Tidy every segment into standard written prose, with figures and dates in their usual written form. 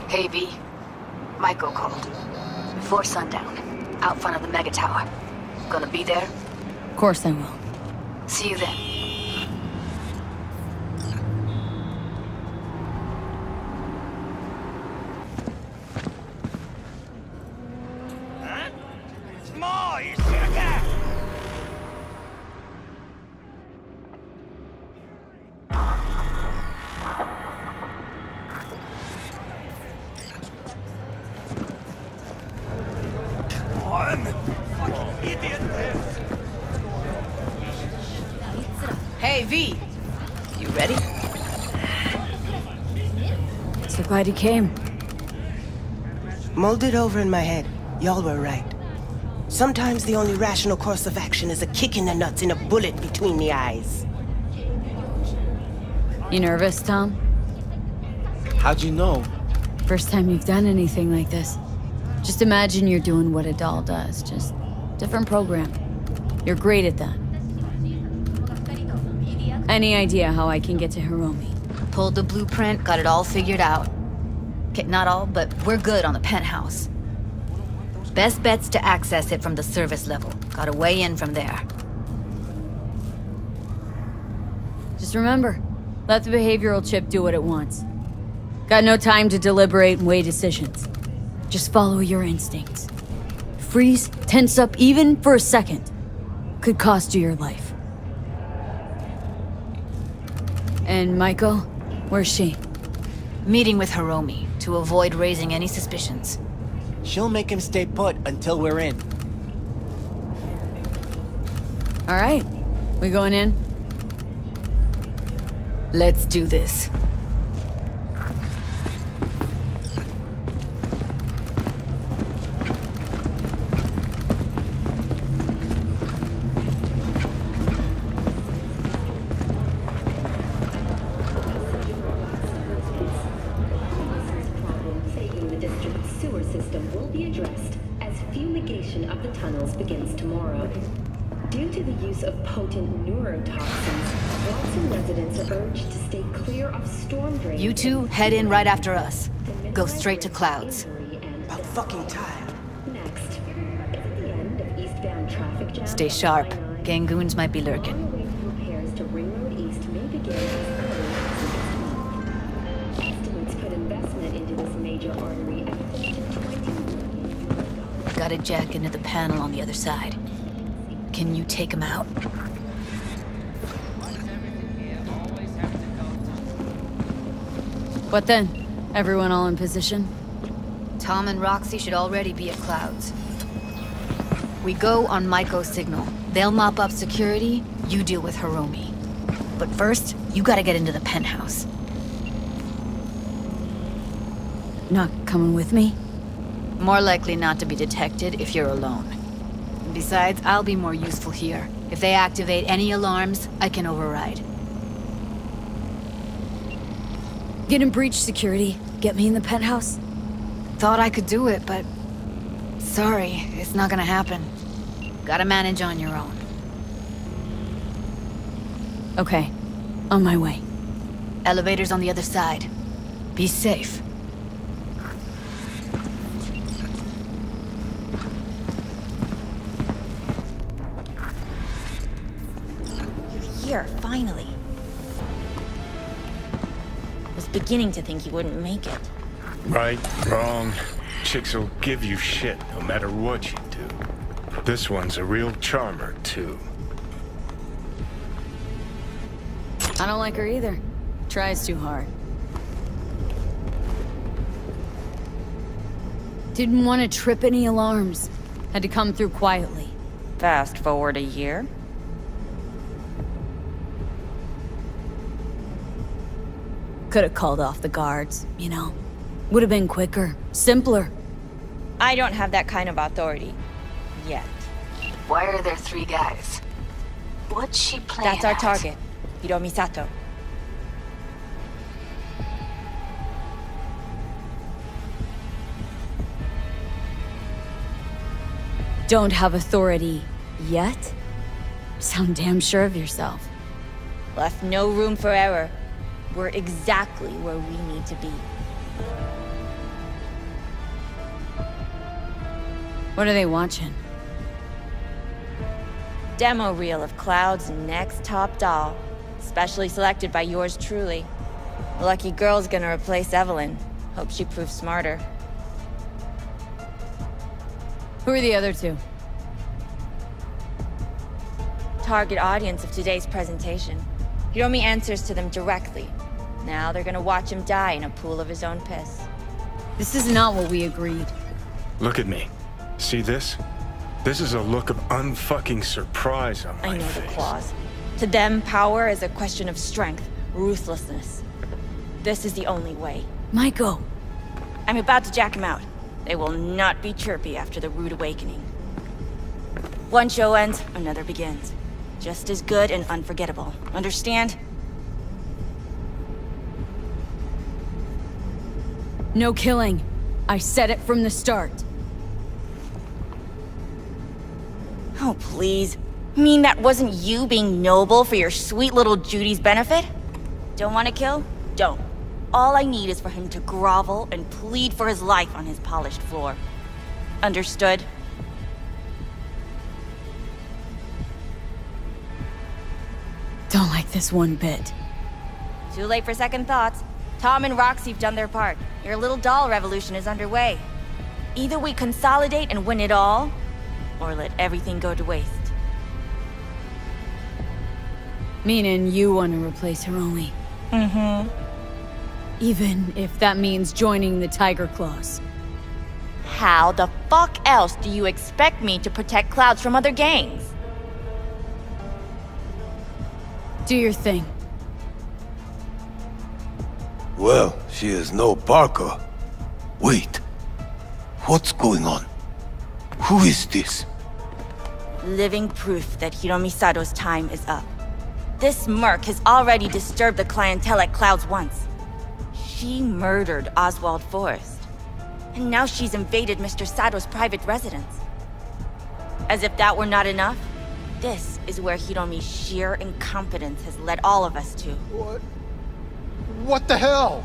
Hey, V. Michael called. Before sundown. Out front of the Mega Tower. Gonna be there? Of course I will. See you then. Hey, V! You ready? So glad he came. Mulled it over in my head. Y'all were right. Sometimes the only rational course of action is a kick in the nuts and a bullet between the eyes. You nervous, Tom? How'd you know? First time you've done anything like this. Just imagine you're doing what a doll does, just different program. You're great at that. Any idea how I can get to Hiromi? Pulled the blueprint, got it all figured out. Okay, not all, but we're good on the penthouse. Best bet's to access it from the service level. Got a way in from there. Just remember, let the behavioral chip do what it wants. Got no time to deliberate and weigh decisions. Just follow your instincts. Freeze, tense up even for a second. Could cost you your life. And Maiko, where's she? Meeting with Hiromi, to avoid raising any suspicions. She'll make him stay put until we're in. All right, we going in? Let's do this. Due to the use of potent neurotoxins, Watson residents are urged to stay clear of storm drains. You two head in right after us. Go straight to Clouds. About fucking time. Next, is at the end of eastbound traffic jam. Stay sharp. Gangoons might be lurking. Repairs to Ring Road East may begin as early as next month. Estimates put investment into this major artery at close to $20 million. Got a jack into the panel on the other side. Can you take him out? What then? Everyone all in position? Tom and Roxy should already be at Clouds. We go on Maiko's signal. They'll mop up security, you deal with Hiromi. But first, you gotta get into the penthouse. Not coming with me? More likely not to be detected if you're alone. Besides, I'll be more useful here. If they activate any alarms, I can override. Get in breach security. Get me in the penthouse. Thought I could do it, but... sorry, it's not gonna happen. Gotta manage on your own. Okay, on my way. Elevator's on the other side. Be safe. Here, finally. Was beginning to think you wouldn't make it. Right, wrong. Chicks will give you shit no matter what you do. This one's a real charmer, too. I don't like her either. Tries too hard. Didn't want to trip any alarms. Had to come through quietly. Fast forward a year. Could have called off the guards, you know. Would have been quicker, simpler. I don't have that kind of authority. Yet. Why are there 3 guys? What's she playing That's our at? target. Hiromi Sato. Don't have authority yet? Sound damn sure of yourself. Left no room for error. We're exactly where we need to be. What are they watching? Demo reel of Cloud's next top doll. Specially selected by yours truly. The lucky girl's gonna replace Evelyn. Hope she proves smarter. Who are the other two? Target audience of today's presentation. Hiromi answers to them directly. Now they're gonna watch him die in a pool of his own piss. This is not what we agreed. Look at me. See this? This is a look of unfucking surprise on my I know face. the claws. To them, power is a question of strength, ruthlessness. This is the only way. Maiko! I'm about to jack him out. They will not be chirpy after the rude awakening. One show ends, another begins. Just as good and unforgettable. Understand? No killing. I said it from the start. Oh, please. Mean that wasn't you being noble for your sweet little Judy's benefit? Don't want to kill? Don't. All I need is for him to grovel and plead for his life on his polished floor. Understood? Don't like this one bit. Too late for second thoughts. Tom and Roxy've done their part. Your little doll revolution is underway. Either we consolidate and win it all, or let everything go to waste. Meaning you want to replace Hiromi. Mm-hmm. Even if that means joining the Tiger Claws. How the fuck else do you expect me to protect Clouds from other gangs? Do your thing. Well, she is no Parker. Wait. What's going on? Who is this? Living proof that Hiromi Sato's time is up. This merc has already disturbed the clientele at Clouds once. She murdered Oswald Forrest. And now she's invaded Mr. Sato's private residence. As if that were not enough, this is where Hiromi's sheer incompetence has led all of us to. What the hell?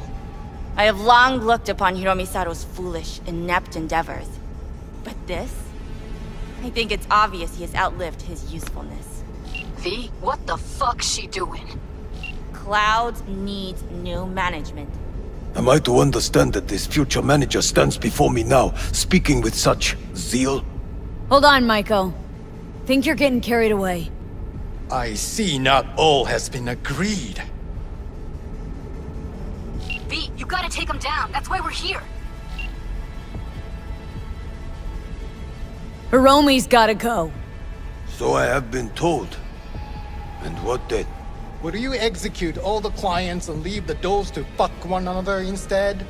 I have long looked upon Hiromi Sato's foolish, inept endeavors. But this? I think it's obvious he has outlived his usefulness. V, what the fuck's she doing? Clouds needs new management. Am I to understand that this future manager stands before me now, speaking with such zeal? Hold on, Maiko. Think you're getting carried away. I see not all has been agreed. V, you gotta take him down. That's why we're here. Hiromi's gotta go. So I have been told. And what then? Would you execute all the clients and leave the dolls to fuck one another instead?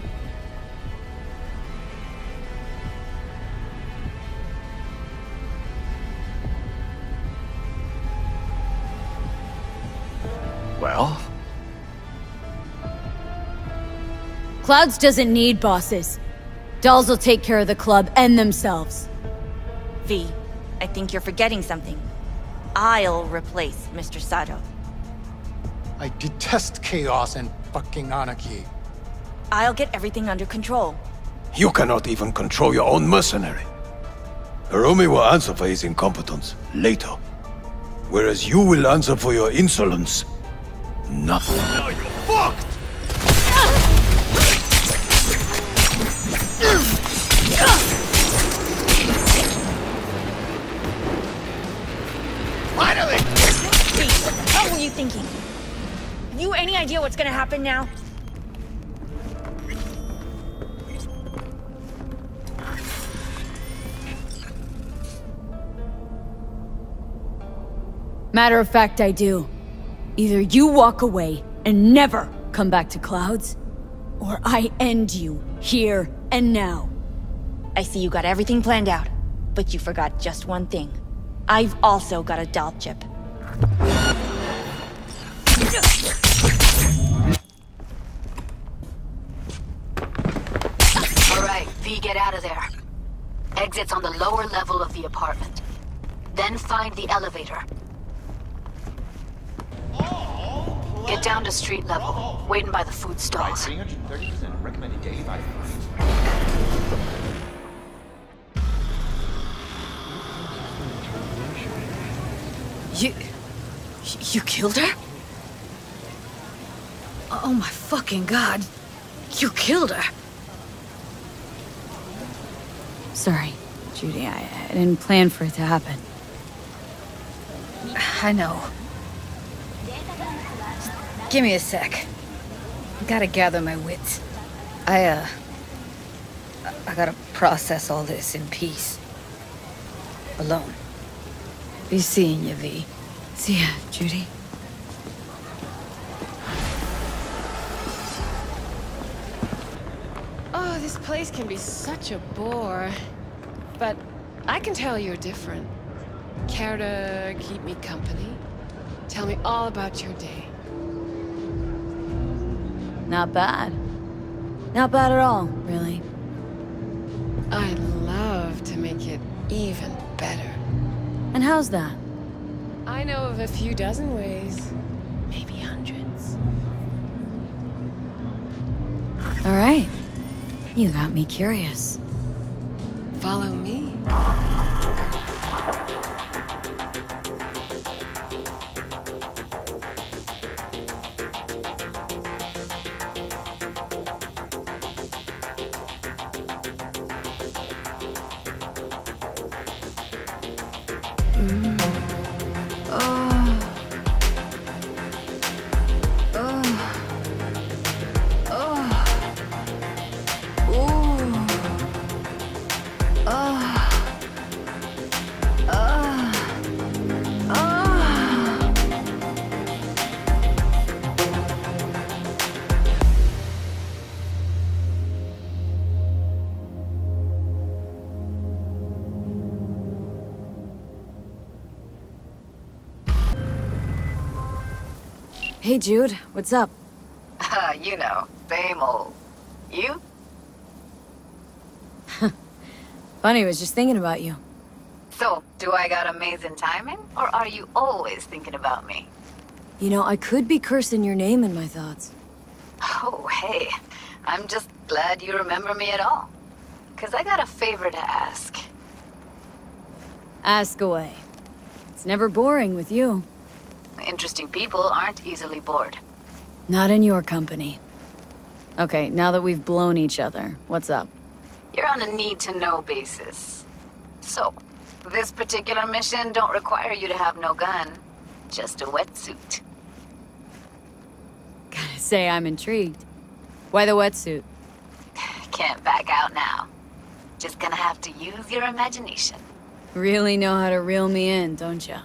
Well? Clouds doesn't need bosses. Dolls will take care of the club and themselves. V, I think you're forgetting something. I'll replace Mr. Sato. I detest chaos and fucking anarchy. I'll get everything under control. You cannot even control your own mercenary. Hiromi will answer for his incompetence later. Whereas you will answer for your insolence. Nothing. Now you're fucked! Finally! V, what the hell were you thinking? Have you any idea what's gonna happen now? Matter of fact, I do. Either you walk away and never come back to Clouds, or I end you here and now. I see you got everything planned out, but you forgot just one thing. I've also got a doll chip. Alright, V, get out of there. Exit's on the lower level of the apartment. Then find the elevator. Get down to street level, waiting by the food stalls. 330% recommended daily body price. You killed her? Oh my fucking god. You killed her. Sorry, Judy, I didn't plan for it to happen. I know. Give me a sec. I gotta gather my wits. I gotta process all this in peace. Alone. Be seeing you, V. See ya, Judy. Oh, this place can be such a bore. But I can tell you're different. Care to keep me company? Tell me all about your day. Not bad. Not bad at all, really. I'd love to make it even better. And how's that? I know of a few dozen ways. Maybe hundreds. All right. You got me curious. Follow me. Hey, Jude, what's up? You know, same old. You? Funny, was just thinking about you. So, do I got amazing timing? Or are you always thinking about me? You know, I could be cursing your name in my thoughts. Oh, hey. I'm just glad you remember me at all. 'Cause I got a favor to ask. Ask away. It's never boring with you. Interesting people aren't easily bored. Not in your company. Okay, now that we've blown each other, what's up? You're on a need-to-know basis. So, this particular mission don't require you to have no gun. Just a wetsuit. Gotta say, I'm intrigued. Why the wetsuit? Can't back out now. Just gonna have to use your imagination. Really know how to reel me in, don't ya?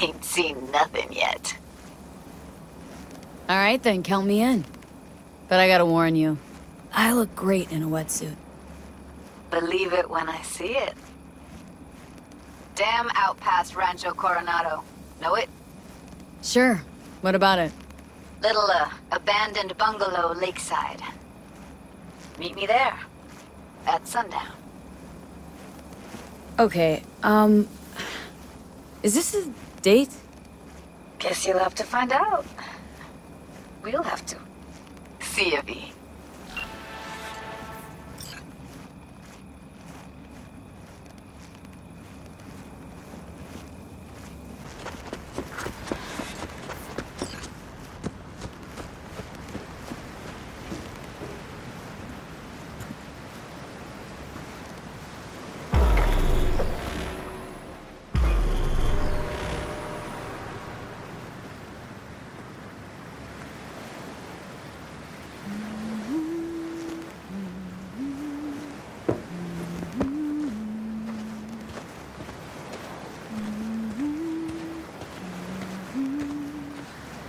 Ain't seen nothing yet. All right then, count me in. But I gotta warn you, I look great in a wetsuit. Believe it when I see it. Dam out past Rancho Coronado. Know it? Sure, what about it? Little, abandoned bungalow lakeside. Meet me there. At sundown. Okay, is this a date? Guess you'll have to find out. We'll have to. See ya, V.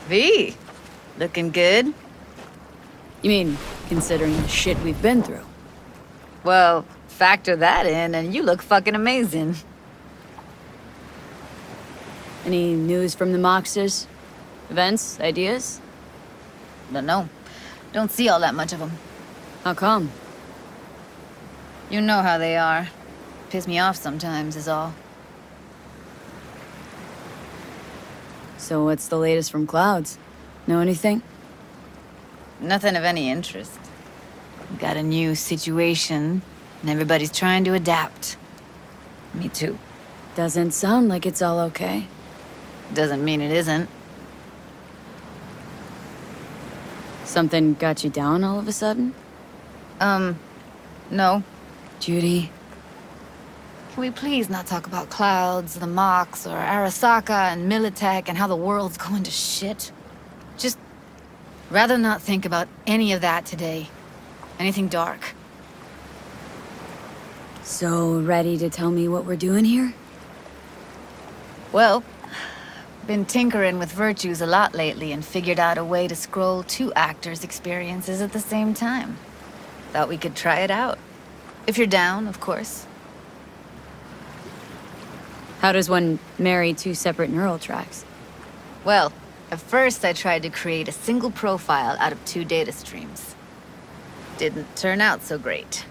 V, looking good? You mean, considering the shit we've been through? Well, factor that in and you look fucking amazing. Any news from the Moxers? Events? Ideas? Dunno. Don't see all that much of them. How come? You know how they are. Piss me off sometimes is all. So what's the latest from Clouds? Know anything? Nothing of any interest. Got a new situation, and everybody's trying to adapt. Me too. Doesn't sound like it's all okay. Doesn't mean it isn't. Something got you down all of a sudden? No. Judy. Can we please not talk about clouds, the Mox, or Arasaka and Militech and how the world's going to shit? Just rather not think about any of that today. Anything dark. So, ready to tell me what we're doing here? Well, been tinkering with virtues a lot lately and figured out a way to scroll 2 actors' experiences at the same time. Thought we could try it out. If you're down, of course. How does one marry 2 separate neural tracks? Well, at first I tried to create a single profile out of 2 data streams. Didn't turn out so great.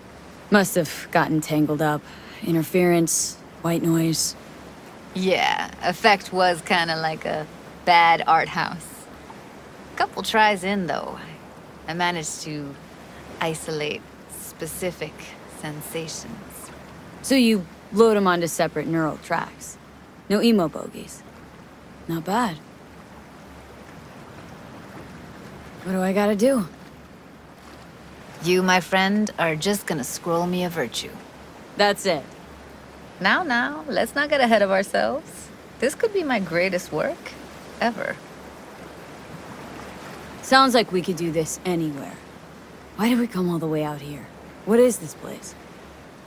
Must have gotten tangled up. Interference, white noise. Yeah, effect was kinda like a bad art house. Couple tries in, though, I managed to isolate specific sensations. So you load them onto separate neural tracks. No emo bogies. Not bad. What do I gotta do? You, my friend, are just gonna scroll me a virtue. That's it. Now, let's not get ahead of ourselves. This could be my greatest work ever. Sounds like we could do this anywhere. Why did we come all the way out here? What is this place?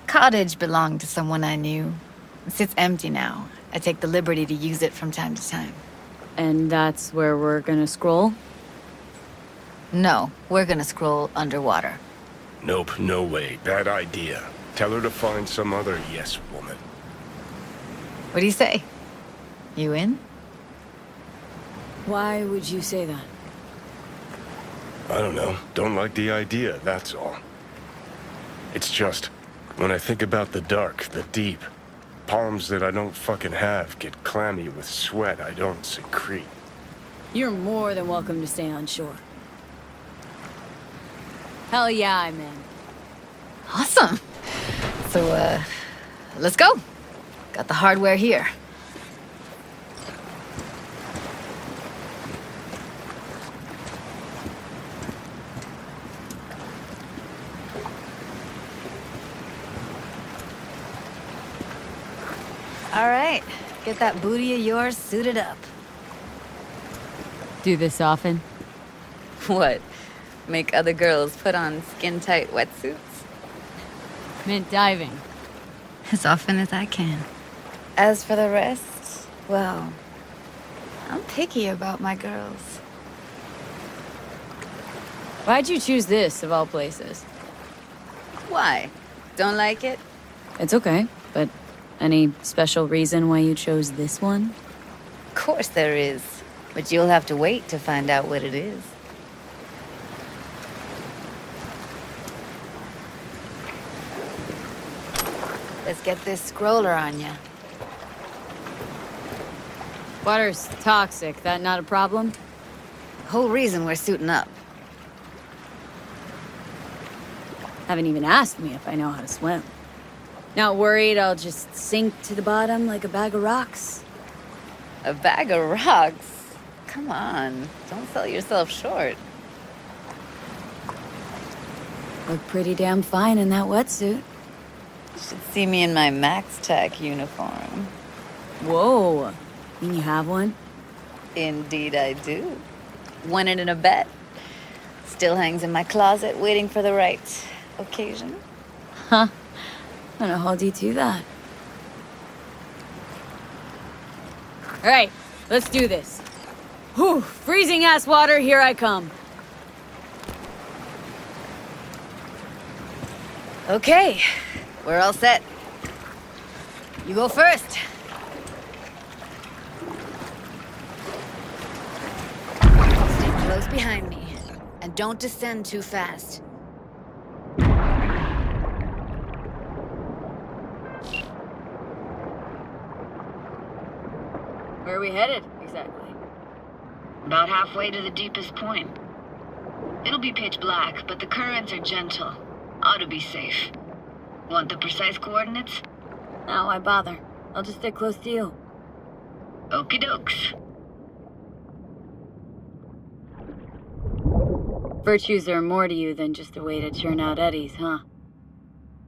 Cottage belonged to someone I knew. It sits empty now. I take the liberty to use it from time to time. And that's where we're gonna scroll? No, we're gonna scroll underwater. Nope, no way. Bad idea. Tell her to find some other yes woman. What do you say? You in? Why would you say that? I don't know. Don't like the idea, that's all. It's just, when I think about the dark, the deep, palms that I don't fucking have get clammy with sweat I don't secrete. You're more than welcome to stay on shore. Hell yeah, I'm in. Awesome. So, let's go. Got the hardware here. All right, get that booty of yours suited up. Do this often? What? Make other girls put on skin-tight wetsuits? Mint diving. As often as I can. As for the rest, well, I'm picky about my girls. Why'd you choose this, of all places? Why? Don't like it? It's okay, but any special reason why you chose this one? Of course there is, but you'll have to wait to find out what it is. Let's get this scroller on ya. Water's toxic, that not a problem? Whole reason we're suiting up. Haven't even asked me if I know how to swim. Not worried I'll just sink to the bottom like a bag of rocks? A bag of rocks? Come on, don't sell yourself short. Look pretty damn fine in that wetsuit. You should see me in my Max Tech uniform. Whoa, mean you have one? Indeed I do. Won it in a bet. Still hangs in my closet waiting for the right occasion. Huh. I'm gonna hold you to that. Alright, let's do this. Whew, freezing ass water, here I come. Okay, we're all set. You go first. Stay close behind me, and don't descend too fast. Where are we headed, exactly? About halfway to the deepest point. It'll be pitch black, but the currents are gentle. Ought to be safe. Want the precise coordinates? No, why bother? I'll just stick close to you. Okie dokes. Virtues are more to you than just a way to churn out eddies, huh?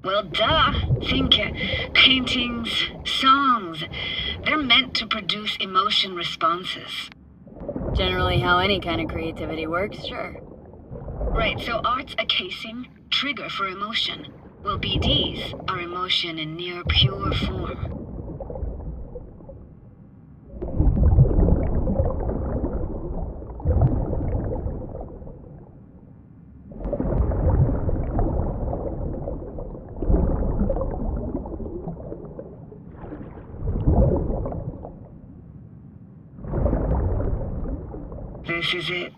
Well, duh. Think paintings, songs. They're meant to produce emotion responses. Generally how any kind of creativity works, sure. Right, so art's a casing, trigger for emotion. Well, BDs are emotion in near pure form. This is it.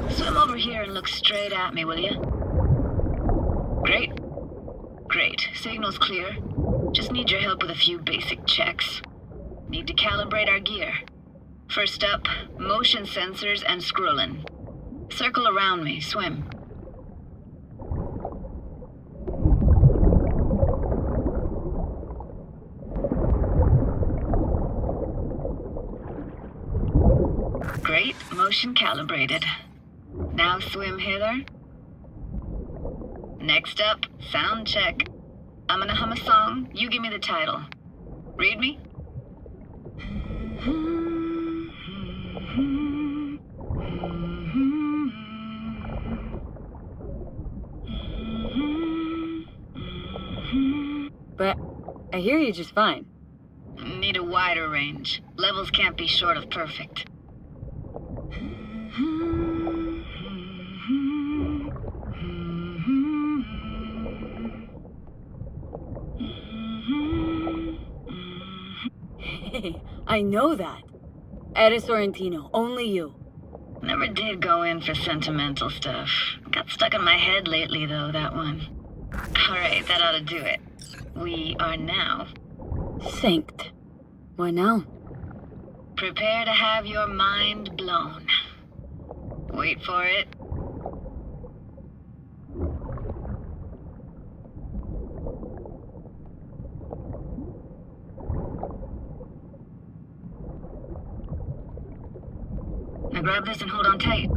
Swim over here and look straight at me, will you? Great. Great. Signal's clear. Just need your help with a few basic checks. Need to calibrate our gear. First up, motion sensors and scrolling. Circle around me. Swim. Great. Motion calibrated. Now swim hither. Next up, sound check. I'm gonna hum a song. You give me the title. Read me? But I hear you just fine. Need a wider range. Levels can't be short of perfect. Hey, I know that. Eres Sorrentino, only you. Never did go in for sentimental stuff. Got stuck in my head lately, though, that one. Alright, that ought to do it. We are now... synced. What now? Prepare to have your mind blown. Wait for it. Now grab this and hold on tight.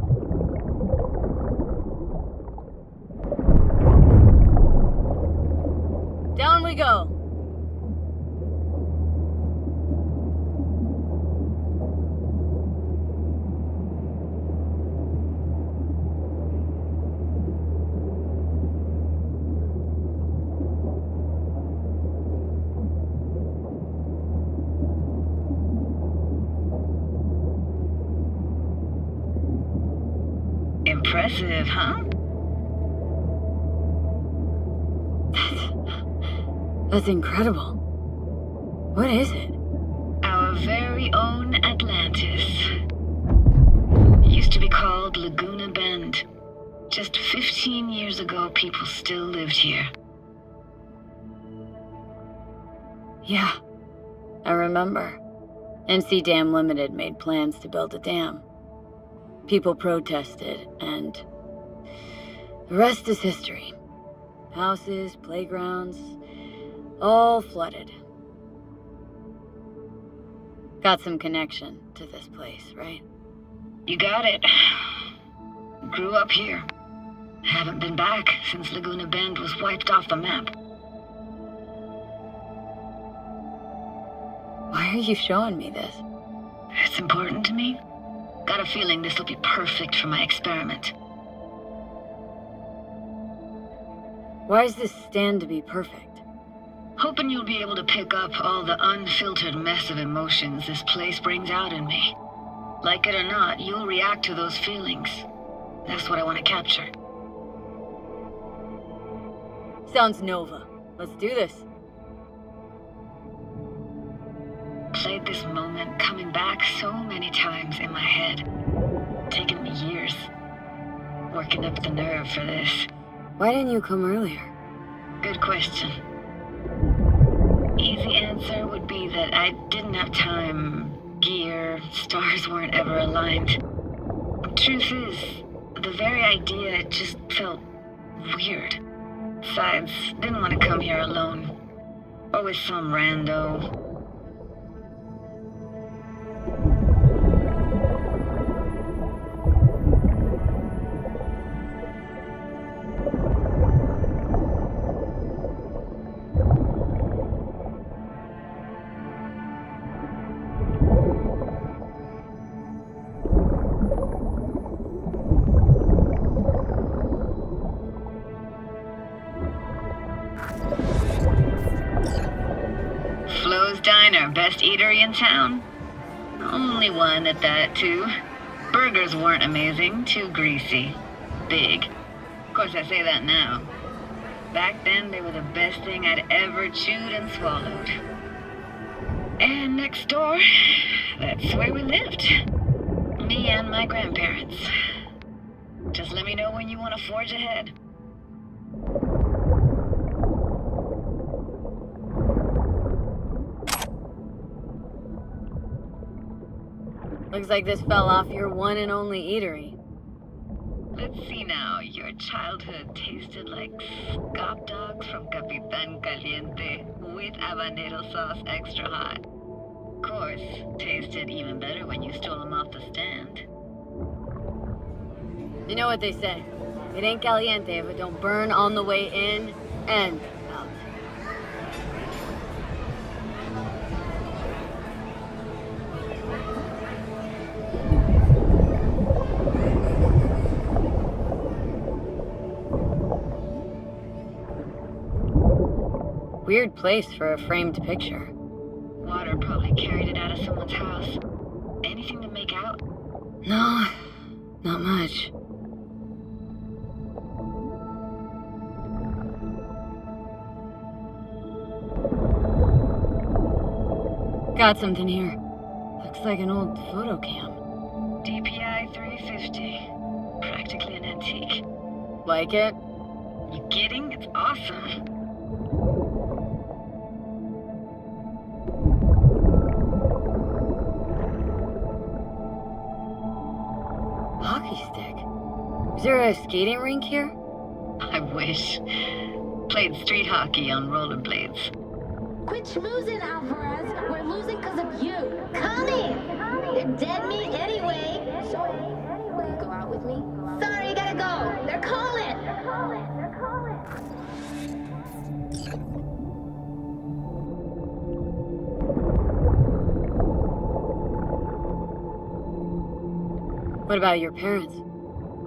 Down we go. Impressive, huh? That's incredible. What is it? Our very own Atlantis. It used to be called Laguna Bend. Just 15 years ago, people still lived here. Yeah, I remember. NC Dam Limited made plans to build a dam. People protested, and the rest is history. Houses, playgrounds, all flooded. Got some connection to this place, right? You got it. Grew up here. Haven't been back since Laguna Bend was wiped off the map. Why are you showing me this? It's important to me. Got a feeling this will be perfect for my experiment. Why does this stand to be perfect? Hoping you'll be able to pick up all the unfiltered mess of emotions this place brings out in me. Like it or not, you'll react to those feelings. That's what I want to capture. Sounds Nova. Let's do this. Played this moment coming back so many times in my head. Taken me years. Working up the nerve for this. Why didn't you come earlier? Good question. Easy answer would be that I didn't have time. Gear, stars weren't ever aligned. Truth is, the very idea just felt weird. Besides, didn't want to come here alone. Or with some rando. Best eatery in town? Only one at that, too. Burgers weren't amazing, too greasy. Big. Of course, I say that now. Back then, they were the best thing I'd ever chewed and swallowed. And next door, that's where we lived. Me and my grandparents. Just let me know when you want to forge ahead. Looks like this fell off your one and only eatery. Let's see now. Your childhood tasted like scop dogs from Capitan Caliente with habanero sauce extra hot. Of course, tasted even better when you stole them off the stand. You know what they say. It ain't caliente if it don't burn on the way in and out. Weird place for a framed picture. Water probably carried it out of someone's house. Anything to make out? No, not much. Got something here. Looks like an old photo cam. DPI 350. Practically an antique. Like it? You kidding? It's awesome. Hockey stick? Is there a skating rink here? I wish. Played street hockey on rollerblades. Quit schmoozing, Alvarez. We're losing because of you. Come in. They're dead meat anyway. So, will you go out with me? Sorry, gotta go. They're calling. What about your parents?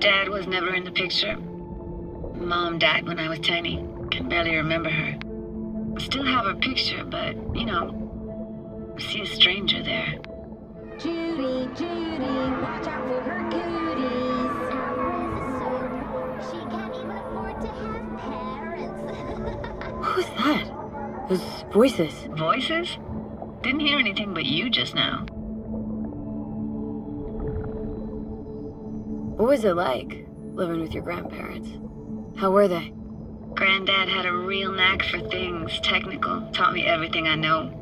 Dad was never in the picture. Mom died when I was tiny. Can barely remember her. Still have her picture, but, you know, see a stranger there. Judy, watch out for her goodies. Alvarez is so poor, she can't even afford to have parents. Who's that? Those voices. Voices? Didn't hear anything but you just now. What was it like, living with your grandparents? How were they? Granddad had a real knack for things technical, taught me everything I know.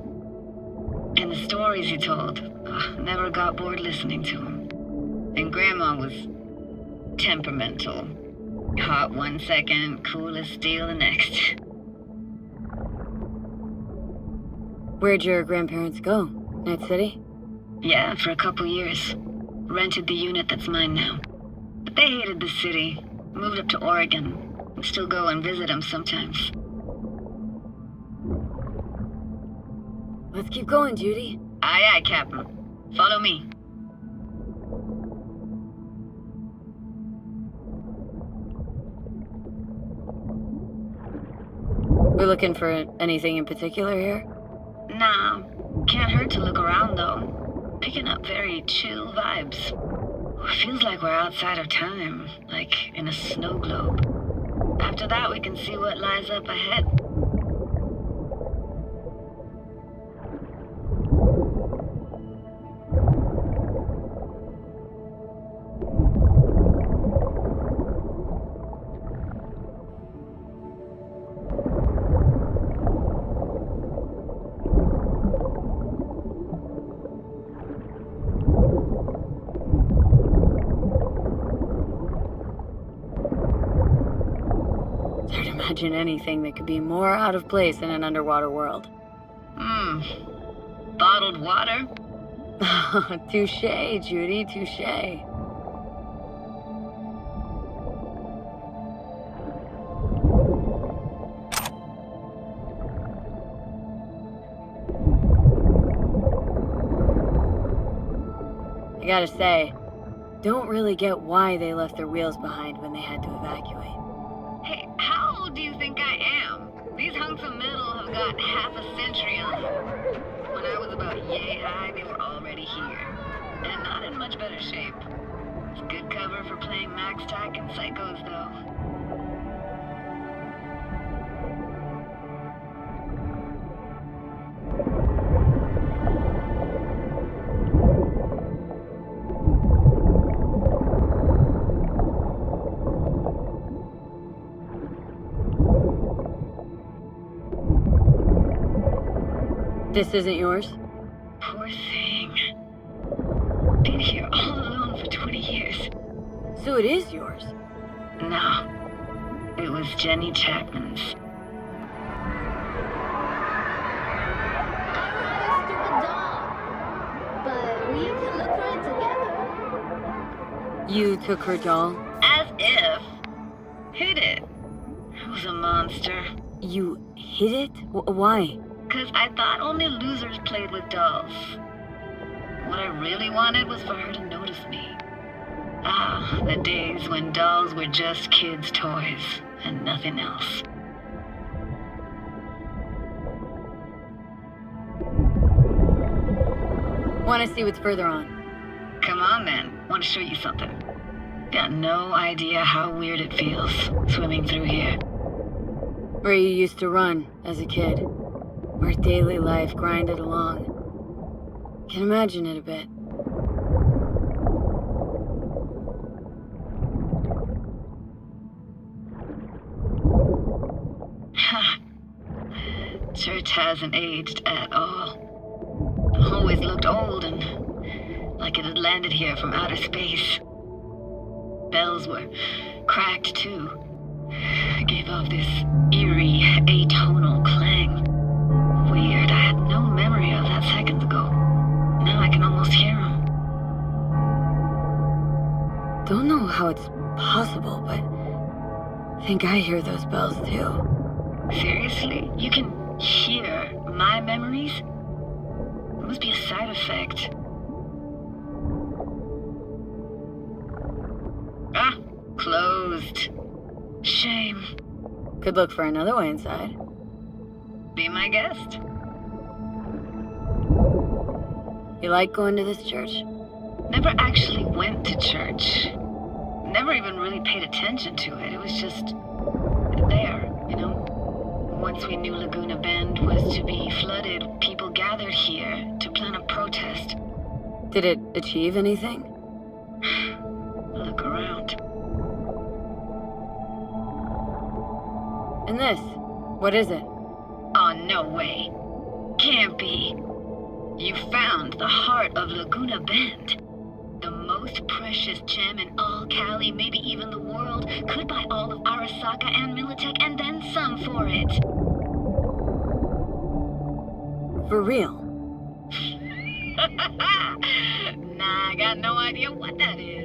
And the stories he told, never got bored listening to him. And Grandma was temperamental. Hot one second, cool as steel the next. Where'd your grandparents go? Night City? Yeah, for a couple years. Rented the unit that's mine now. But they hated the city, moved up to Oregon. Still go and visit them sometimes. Let's keep going, Judy. Aye, aye, Captain. Follow me. We're looking for anything in particular here? Nah, can't hurt to look around though. Picking up very chill vibes. Feels like we're outside of time, like in a snow globe. After that, we can see what lies up ahead. Imagine anything that could be more out of place in an underwater world. Bottled water? Touché, Judy, touché. I gotta say, don't really get why they left their wheels behind when they had to evacuate. Hey, how old do you think I am? These hunks of metal have got half a century on them. When I was about yay high, they were already here. And not in much better shape. It's good cover for playing Max Tack and Psychos, though. This isn't yours? Poor thing. Been here all alone for 20 years. So it is yours? No. It was Jenny Chapman's. I brought a stupid doll. But we can look for it together. You took her doll? As if. Hid it. I was a monster. You hid it? Why? 'Cause I thought only losers played with dolls. What I really wanted was for her to notice me. Ah, the days when dolls were just kids' toys and nothing else. Want to see what's further on? Come on then, want to show you something. Got no idea how weird it feels, swimming through here. Where you used to run as a kid. Where daily life grinded along. Can imagine it a bit. Church hasn't aged at all. Always looked old and like it had landed here from outer space. Bells were cracked too. Gave off this eerie, atonal clang. Weird, I had no memory of that seconds ago. Now I can almost hear them. Don't know how it's possible, but I think I hear those bells too. Seriously? You can hear my memories? It must be a side effect. Ah, closed. Shame. Could look for another way inside. Be my guest. You like going to this church? Never actually went to church. Never even really paid attention to it. It was just there, you know? Once we knew Laguna Bend was to be flooded, people gathered here to plan a protest. Did it achieve anything? Look around. And this? What is it? Oh, no way. Can't be. You found the heart of Laguna Bend. The most precious gem in all Cali, maybe even the world. Could buy all of Arasaka and Militech and then some for it. For real? Nah, I got no idea what that is.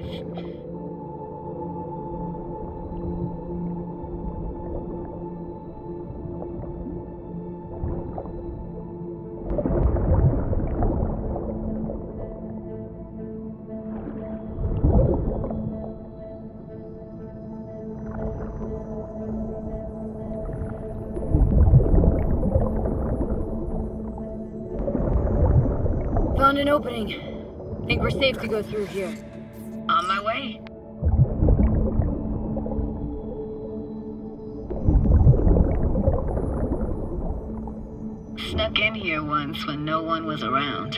Found an opening. Think we're safe to go through here. On my way. Snuck in here once when no one was around.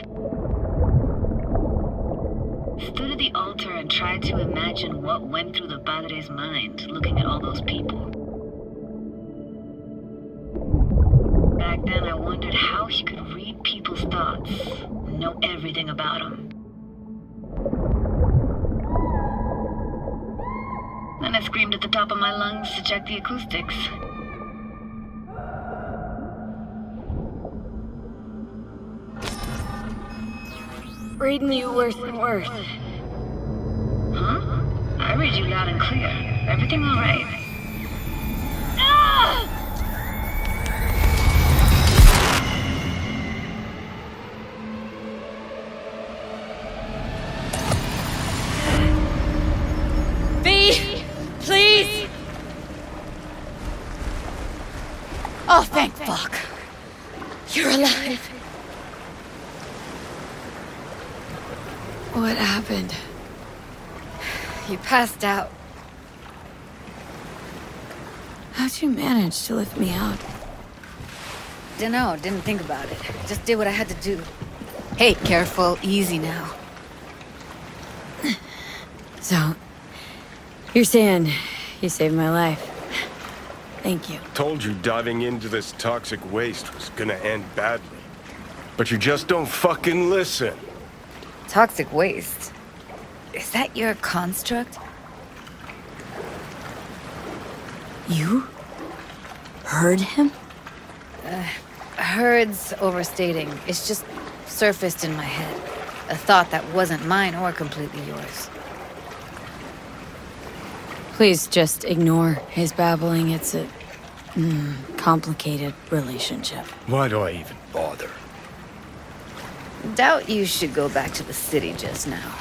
Stood at the altar and tried to imagine what went through the Padre's mind, looking at all those people. Back then I wondered how he could read people's thoughts, know everything about them. Then I screamed at the top of my lungs to check the acoustics. Reading you worse and worse. Huh? I read you loud and clear. Everything all right? Ah! V! Please! Oh, thank fuck. You're alive. passed out. How'd you manage to lift me out? Dunno, didn't think about it. Just did what I had to do. Hey, careful, easy now. So, you're saying you saved my life. Thank you. Told you diving into this toxic waste was gonna end badly. But you just don't fucking listen. Toxic waste? Is that your construct? You? Heard him? Heard's overstating. It's just surfaced in my head. A thought that wasn't mine or completely yours. Please just ignore his babbling. It's a complicated relationship. Why do I even bother? Doubt you should go back to the city just now.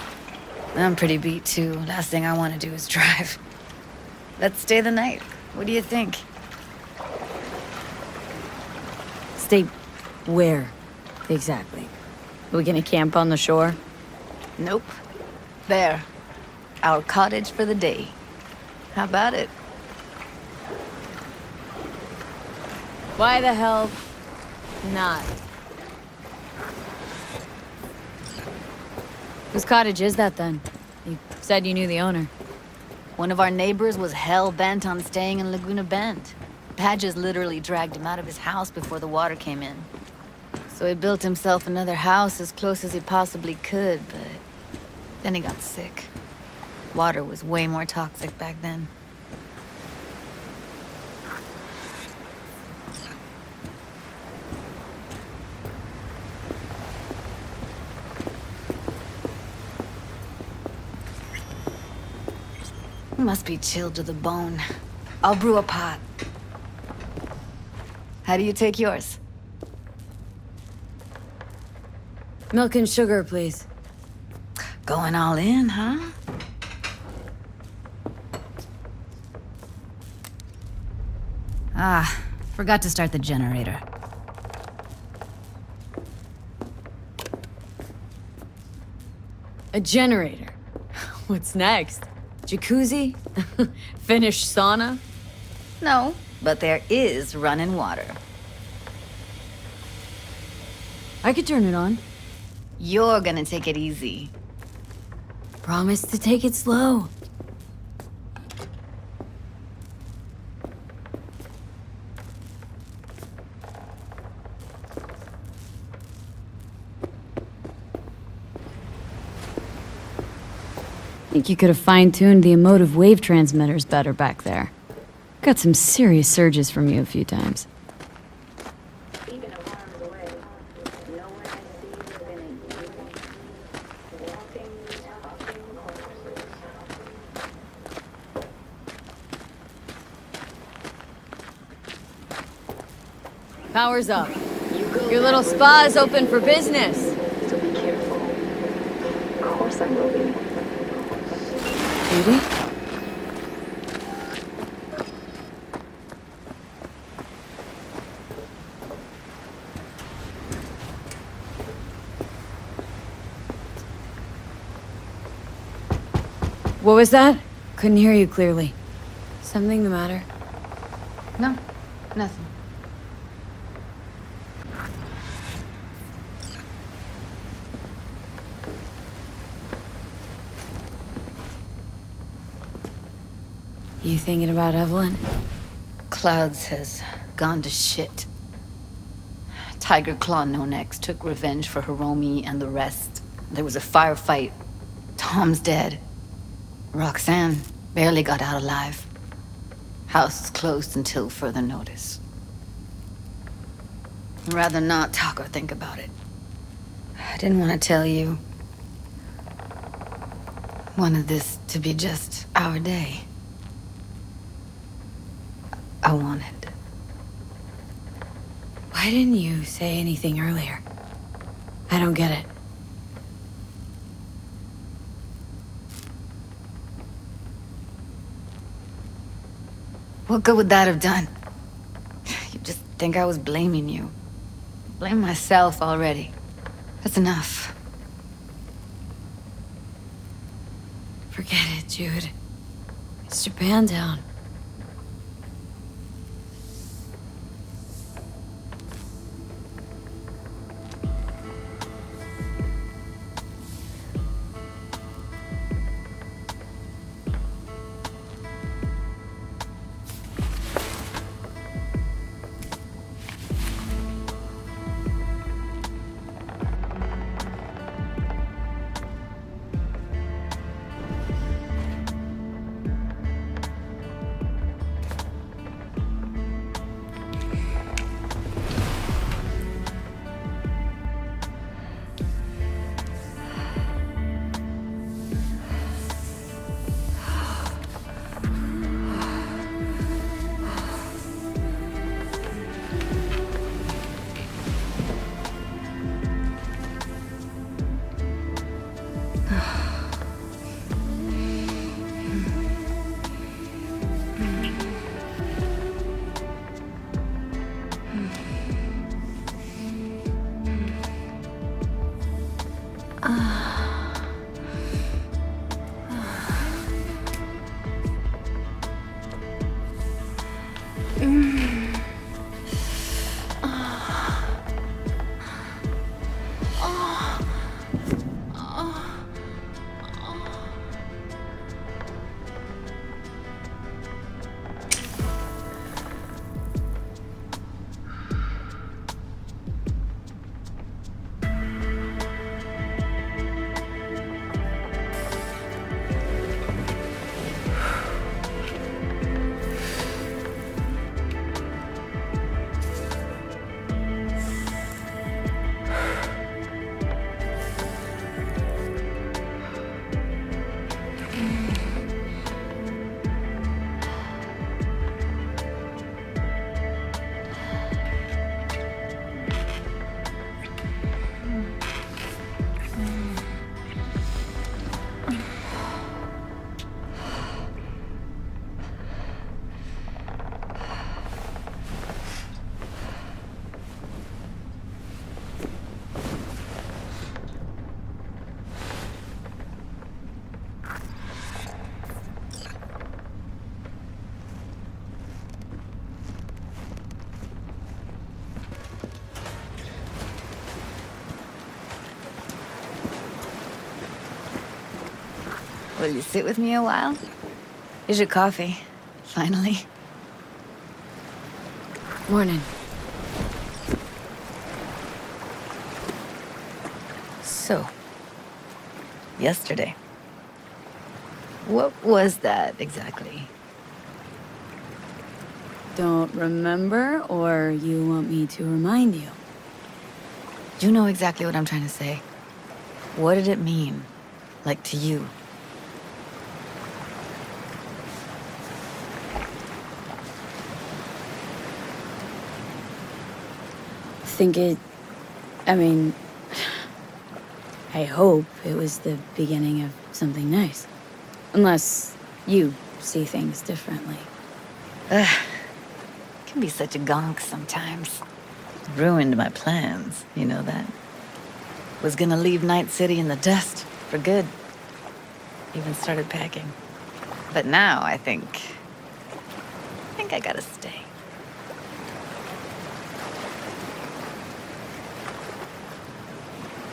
I'm pretty beat too. Last thing I want to do is drive. Let's stay the night. What do you think? Stay where, exactly? Are we gonna camp on the shore? Nope. There. Our cottage for the day. How about it? Why the hell not? Whose cottage is that then? You said you knew the owner. One of our neighbors was hell-bent on staying in Laguna Bend. Badges literally dragged him out of his house before the water came in. So he built himself another house as close as he possibly could, but then he got sick. Water was way more toxic back then. Must be chilled to the bone. I'll brew a pot. How do you take yours? Milk and sugar, please. Going all in, huh? Ah, forgot to start the generator. A generator? What's next? Jacuzzi? Finnish sauna? No, but there is running water. I could turn it on. You're gonna take it easy. Promise to take it slow. Think you could have fine-tuned the emotive wave transmitters better back there. Got some serious surges from you a few times. Even a harm's away, no one I see within a year. Walking, talking corpses. Power's up. Your little spa's open for business. So be careful. Of course I will be. Judy? What was that? Couldn't hear you clearly. Something the matter? No, nothing. You thinking about Evelyn? Clouds has gone to shit. Tiger Claw No Next took revenge for Hiromi and the rest. There was a firefight. Tom's dead. Roxanne barely got out alive. House is closed until further notice. I'd rather not talk or think about it. I didn't want to tell you. Wanted this to be just our day. I wanted. Why didn't you say anything earlier? I don't get it. What good would that have done? You just think I was blaming you. Blame myself already. That's enough. Forget it, Jude. It's Japantown. Will you sit with me a while? Here's your coffee. Finally. Morning. So, yesterday. What was that exactly? Don't remember, or you want me to remind you? You know exactly what I'm trying to say. What did it mean? Like, to you? I hope it was the beginning of something nice. Unless you see things differently. Can be such a gonk sometimes. Ruined my plans, you know that? Was gonna leave Night City in the dust, for good. Even started packing. But now I think I gotta stay.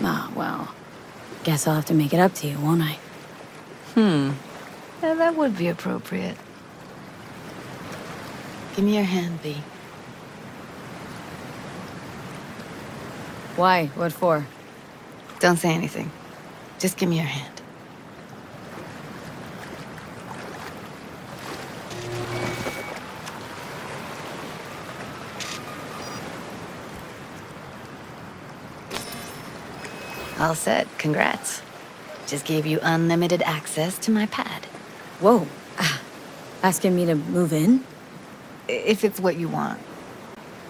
Ah, well, guess I'll have to make it up to you, won't I? Yeah, that would be appropriate. Give me your hand, B. Why? What for? Don't say anything. Just give me your hand. All set. Congrats. Just gave you unlimited access to my pad. Whoa. Asking me to move in? If it's what you want.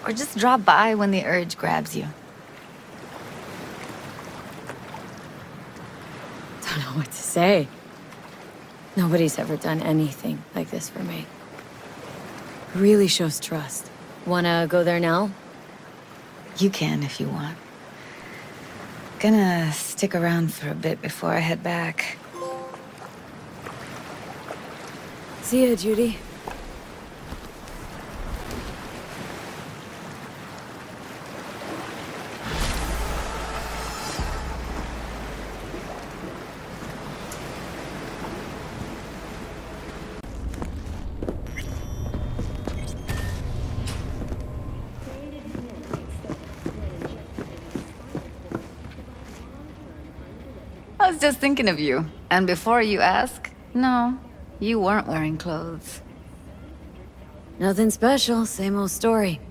Or just drop by when the urge grabs you. Don't know what to say. Nobody's ever done anything like this for me. Really shows trust. Wanna go there now? You can if you want. Gonna stick around for a bit before I head back. See ya, Judy. I was just thinking of you. And before you ask, no, you weren't wearing clothes. Nothing special, same old story.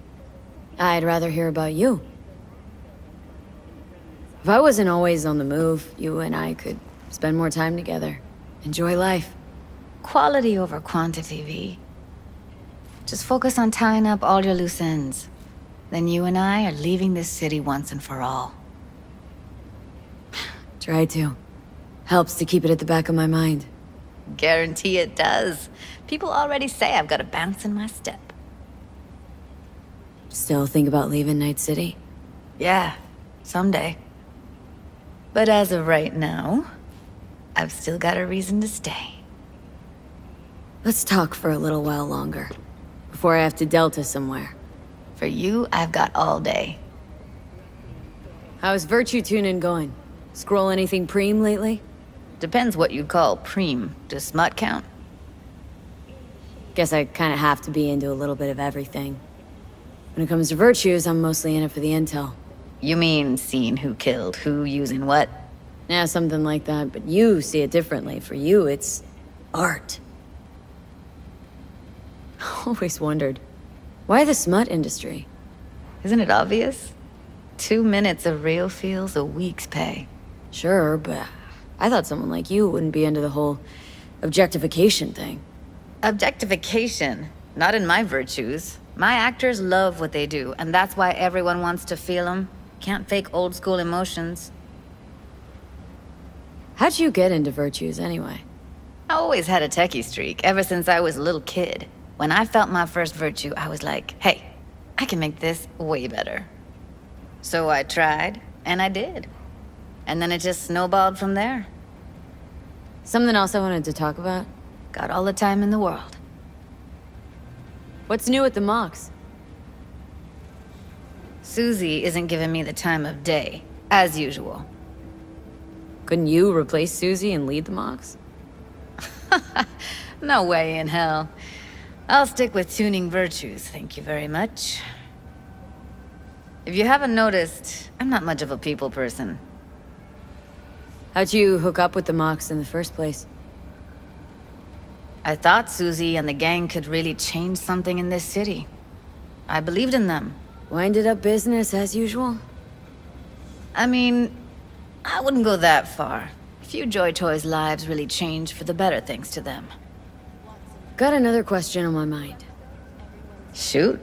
I'd rather hear about you. If I wasn't always on the move, you and I could spend more time together. Enjoy life. Quality over quantity, V. Just focus on tying up all your loose ends. Then you and I are leaving this city once and for all. Try to. Helps to keep it at the back of my mind. Guarantee it does. People already say I've got a bounce in my step. Still think about leaving Night City? Yeah, someday. But as of right now, I've still got a reason to stay. Let's talk for a little while longer. Before I have to Delta somewhere. For you, I've got all day. How's Virtue Tuning going? Scroll anything preem lately? Depends what you call preem. Does smut count? Guess I kinda have to be into a little bit of everything. When it comes to virtues, I'm mostly in it for the intel. You mean seeing who killed, who using what? Yeah, something like that, but you see it differently. For you, it's art. Always wondered, why the smut industry? Isn't it obvious? 2 minutes of real feels a week's pay. Sure, but I thought someone like you wouldn't be into the whole objectification thing. Objectification? Not in my virtues. My actors love what they do, and that's why everyone wants to feel them. Can't fake old school emotions. How'd you get into virtues anyway? I always had a techie streak, ever since I was a little kid. When I felt my first virtue, I was like, hey, I can make this way better. So I tried, and I did. And then it just snowballed from there. Something else I wanted to talk about? Got all the time in the world. What's new at the mocks? Susie isn't giving me the time of day, as usual. Couldn't you replace Susie and lead the mocks? No way in hell. I'll stick with tuning virtues, thank you very much. If you haven't noticed, I'm not much of a people person. How'd you hook up with the mocks in the first place? I thought Susie and the gang could really change something in this city. I believed in them. Winded up business as usual? I mean, I wouldn't go that far. Few Joy Toys' lives really changed for the better thanks to them. Got another question on my mind. Shoot.